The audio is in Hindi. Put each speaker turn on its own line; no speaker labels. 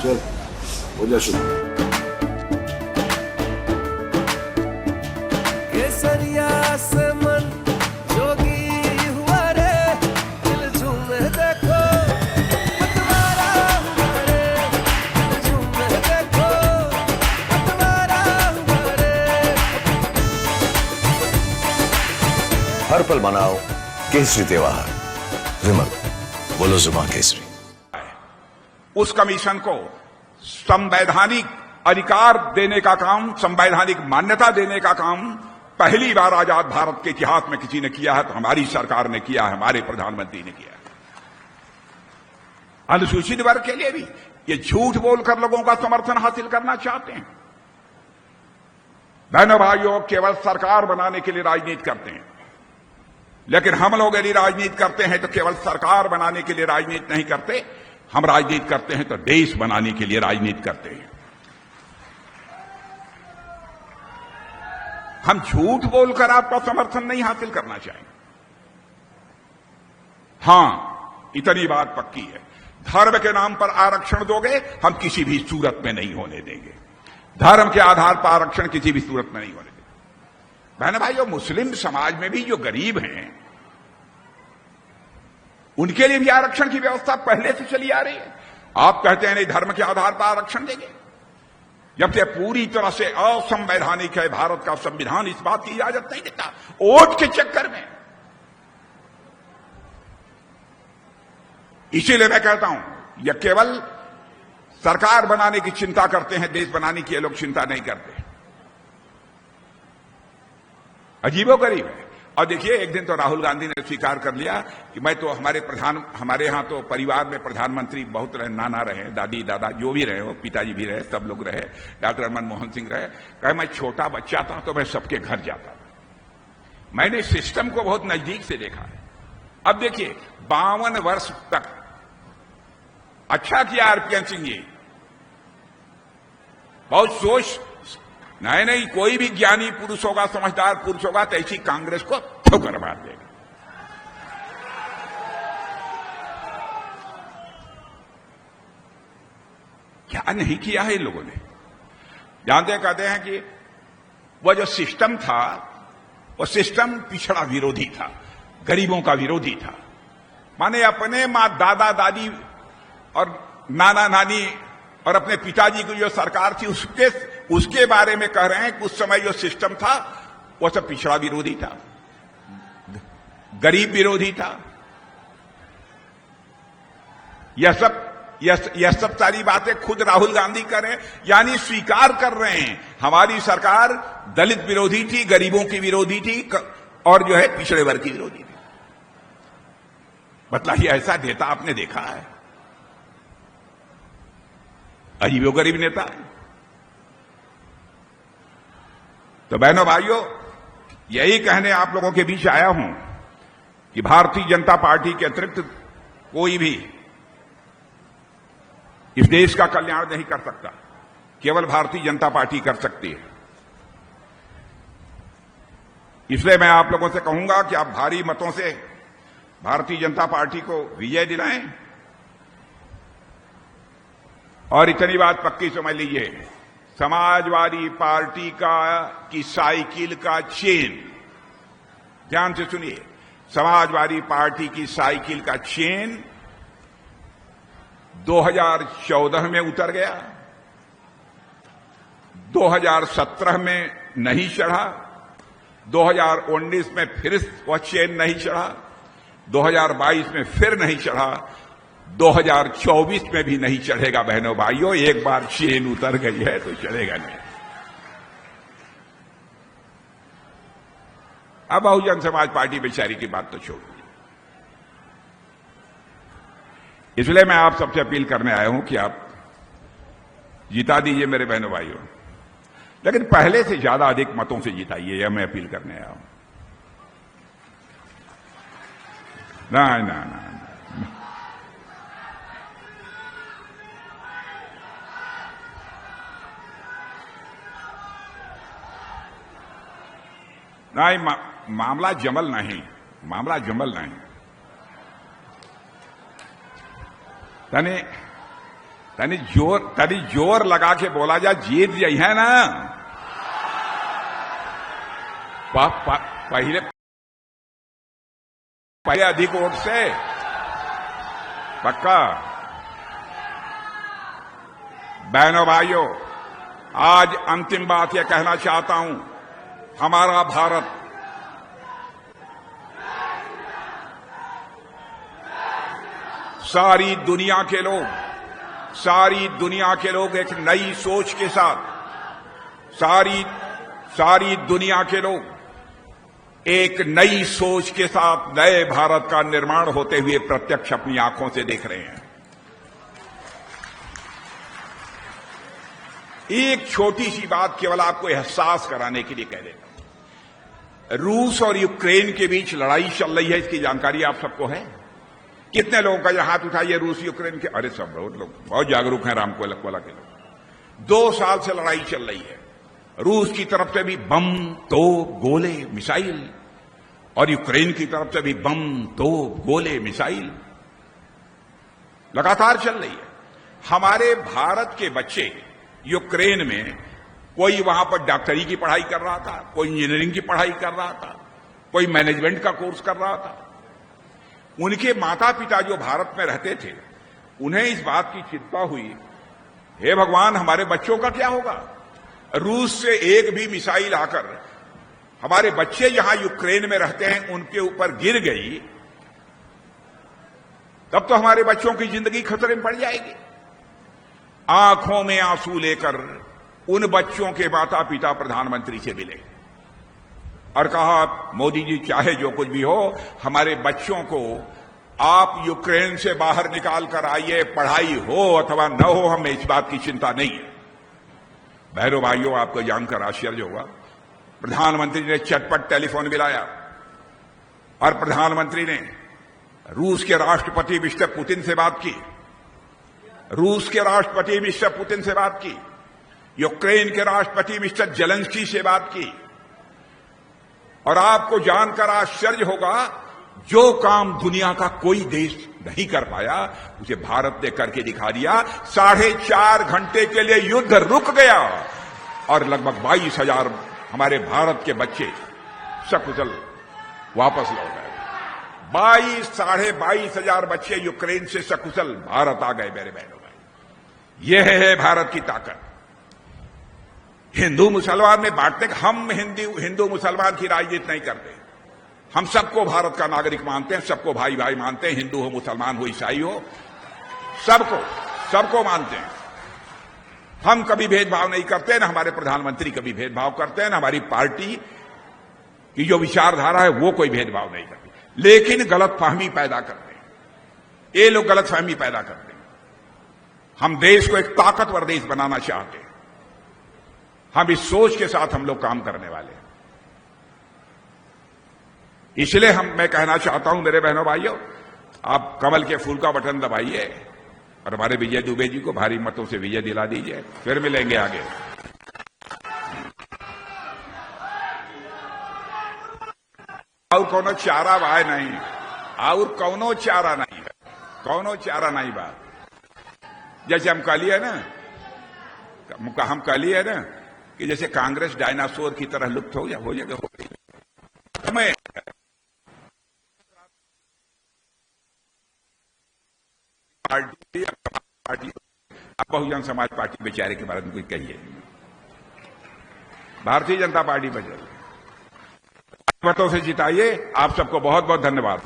चल हो जा शुरू।
केसरिया से मन जोगी हुआ रे, दिल झूमे देखो मतवारा हुआ रे, दिल झूमे देखो मतवारा हुआ रे।
हर पल मनाओ केसरी त्योहार। विमल, बोलो जुबान केसरी।
उस कमीशन को संवैधानिक अधिकार देने का काम, संवैधानिक मान्यता देने का काम पहली बार आजाद भारत के इतिहास में किसी ने किया है तो हमारी सरकार ने किया है, हमारे प्रधानमंत्री ने किया है। अनुसूचित वर्ग के लिए भी ये झूठ बोलकर लोगों का समर्थन हासिल करना चाहते हैं। बहनों भाइयों, केवल सरकार बनाने के लिए राजनीति करते हैं, लेकिन हम लोग यदि राजनीति करते हैं तो केवल सरकार बनाने के लिए राजनीति नहीं करते, हम राजनीति करते हैं तो देश बनाने के लिए राजनीति करते हैं। हम झूठ बोलकर आपका समर्थन नहीं हासिल करना चाहेंगे। हां, इतनी बात पक्की है, धर्म के नाम पर आरक्षण दोगे, हम किसी भी सूरत में नहीं होने देंगे। धर्म के आधार पर आरक्षण किसी भी सूरत में नहीं होने देंगे। बहन भाइयों, मुस्लिम समाज में भी जो गरीब हैं उनके लिए भी आरक्षण की व्यवस्था पहले से चली आ रही है। आप कहते हैं नहीं धर्म के आधार पर आरक्षण देंगे, जबकि पूरी तरह से असंवैधानिक है। भारत का संविधान इस बात की इजाजत नहीं देता। वोट के चक्कर में, इसीलिए मैं कहता हूं यह केवल सरकार बनाने की चिंता करते हैं, देश बनाने की ये लोग चिंता नहीं करते। अजीबोगरीब है। और देखिए, एक दिन तो राहुल गांधी ने स्वीकार कर लिया कि मैं तो हमारे यहां तो परिवार में प्रधानमंत्री बहुत रहे, नाना रहे, दादी दादा जो भी रहे हो, पिताजी भी रहे, सब लोग रहे, डॉक्टर मनमोहन सिंह रहे। कहे मैं छोटा बच्चा था तो मैं सबके घर जाता था। मैंने सिस्टम को बहुत नजदीक से देखा है। अब देखिए, 52 वर्ष तक अच्छा किया आरपीएन सिंह जी, बहुत सोच। नहीं, कोई भी ज्ञानी पुरुष होगा, समझदार पुरुष होगा तो ऐसी कांग्रेस को ठोकर मार देगा। क्या नहीं किया है इन लोगों ने। जानते कहते हैं कि वह जो सिस्टम था, वह सिस्टम पिछड़ा विरोधी था, गरीबों का विरोधी था। माने अपने मां दादा दादी और नाना नानी और अपने पिताजी की जो सरकार थी उसके बारे में कह रहे हैं कि उस समय जो सिस्टम था वो सब पिछड़ा विरोधी था, गरीब विरोधी था। यह सब सारी बातें खुद राहुल गांधी कर रहे हैं, यानी स्वीकार कर रहे हैं हमारी सरकार दलित विरोधी थी, गरीबों की विरोधी थी और जो है पिछड़े वर्ग की विरोधी थी। मतलब ये ऐसा नेता आपने देखा है? अजीबोगरीब नेता है। तो बहनों भाइयों, यही कहने आप लोगों के बीच आया हूं कि भारतीय जनता पार्टी के अतिरिक्त कोई भी इस देश का कल्याण नहीं कर सकता, केवल भारतीय जनता पार्टी कर सकती है। इसलिए मैं आप लोगों से कहूंगा कि आप भारी मतों से भारतीय जनता पार्टी को विजय दिलाएं। और इतनी बात पक्की समझ लीजिए, समाजवादी पार्टी की साइकिल का चेन, ध्यान से सुनिए, समाजवादी पार्टी की साइकिल का चेन 2014 में उतर गया, 2017 में नहीं चढ़ा, 2019 में फिर वह चेन नहीं चढ़ा, 2022 में फिर नहीं चढ़ा, 2024 में भी नहीं चढ़ेगा। बहनों भाइयों, एक बार चेन उतर गई है तो चढ़ेगा नहीं। अब बहुजन समाज पार्टी बेचारी की बात तो छोड़ दीजिए। इसलिए मैं आप सबसे अपील करने आया हूं कि आप जिता दीजिए मेरे बहनों भाइयों, लेकिन पहले से ज्यादा अधिक मतों से जिताइए, यह मैं अपील करने आया हूं। ना ना ना नहीं, मामला जमल नहीं, मामला जमल नहीं। तनी जोर लगा के बोला जा, जीत जाई है ना। पहले अधिक वोट से पक्का। बहनों भाइयों, आज अंतिम बात यह कहना चाहता हूं, हमारा भारत सारी दुनिया के लोग एक नई सोच के साथ, सारी दुनिया के लोग एक नई सोच के साथ नए भारत का निर्माण होते हुए प्रत्यक्ष अपनी आंखों से देख रहे हैं। एक छोटी सी बात केवल आपको एहसास कराने के लिए कह देता हूं। रूस और यूक्रेन के बीच लड़ाई चल रही है, इसकी जानकारी आप सबको है? कितने लोगों का यह हाथ उठाइए रूस यूक्रेन के? अरे सब लोग बहुत जागरूक हैं, रामकोला के लोग। 2 साल से लड़ाई चल रही है। रूस की तरफ से भी बम, तोप, गोले, मिसाइल, और यूक्रेन की तरफ से भी बम, तोप, गोले, मिसाइल लगातार चल रही है। हमारे भारत के बच्चे यूक्रेन में, कोई वहां पर डॉक्टरी की पढ़ाई कर रहा था, कोई इंजीनियरिंग की पढ़ाई कर रहा था, कोई मैनेजमेंट का कोर्स कर रहा था। उनके माता पिता जो भारत में रहते थे, उन्हें इस बात की चिंता हुई, हे भगवान हमारे बच्चों का क्या होगा? रूस से एक भी मिसाइल आकर हमारे बच्चे जहां यूक्रेन में रहते हैं उनके ऊपर गिर गई, तब तो हमारे बच्चों की जिंदगी खतरे में पड़ जाएगी। आंखों में आंसू लेकर उन बच्चों के माता पिता प्रधानमंत्री से मिले और कहा, मोदी जी चाहे जो कुछ भी हो, हमारे बच्चों को आप यूक्रेन से बाहर निकाल कर आइए, पढ़ाई हो अथवा न हो, हमें इस बात की चिंता नहीं है। बहनों भाइयों, आपको जानकर आश्चर्य होगा, प्रधानमंत्री ने चटपट टेलीफोन मिलाया और प्रधानमंत्री ने रूस के राष्ट्रपति मिस्टर पुतिन से बात की, यूक्रेन के राष्ट्रपति मिस्टर जेलेंस्की से बात की। और आपको जानकर आश्चर्य होगा, जो काम दुनिया का कोई देश नहीं कर पाया, उसे भारत ने करके दिखा दिया। 4.5 घंटे के लिए युद्ध रुक गया और लगभग 22,000 हमारे भारत के बच्चे सकुशल वापस लौट गए। 22,000 बच्चे यूक्रेन से सकुशल भारत आ गए। मेरे बहनों भाई, यह है भारत की ताकत। हिंदू मुसलमान में बांटने का, हम हिंदू मुसलमान की राजनीति नहीं करते। हम सबको भारत का नागरिक मानते हैं, सबको भाई भाई मानते हैं, हिंदू हो, मुसलमान हो, ईसाई हो, सबको मानते हैं। हम कभी भेदभाव नहीं करते, न हमारे प्रधानमंत्री कभी भेदभाव करते हैं, न हमारी पार्टी की जो विचारधारा है वो कोई भेदभाव नहीं करती। लेकिन गलतफहमी पैदा करते हैं, ये लोग गलतफहमी पैदा करते हैं। हम देश को एक ताकतवर देश बनाना चाहते हैं। हम इस सोच के साथ हम लोग काम करने वाले हैं। इसलिए मैं कहना चाहता हूं मेरे बहनों भाइयों, आप कमल के फूल का बटन दबाइए और हमारे विजय दुबे जी को भारी मतों से विजय दिला दीजिए। फिर मिलेंगे आगे। और कोनो चारा बाय नहीं, और कोनो चारा नहीं बा। जैसे हम कहलिए ना कि जैसे कांग्रेस डायनासोर की तरह लुप्त हो जाएगा, हमें पार्टी बहुजन समाज पार्टी बेचारे के बारे में कुछ कहिए। भारतीय जनता पार्टी बचे, मतों से जिताइए। आप सबको बहुत बहुत धन्यवाद।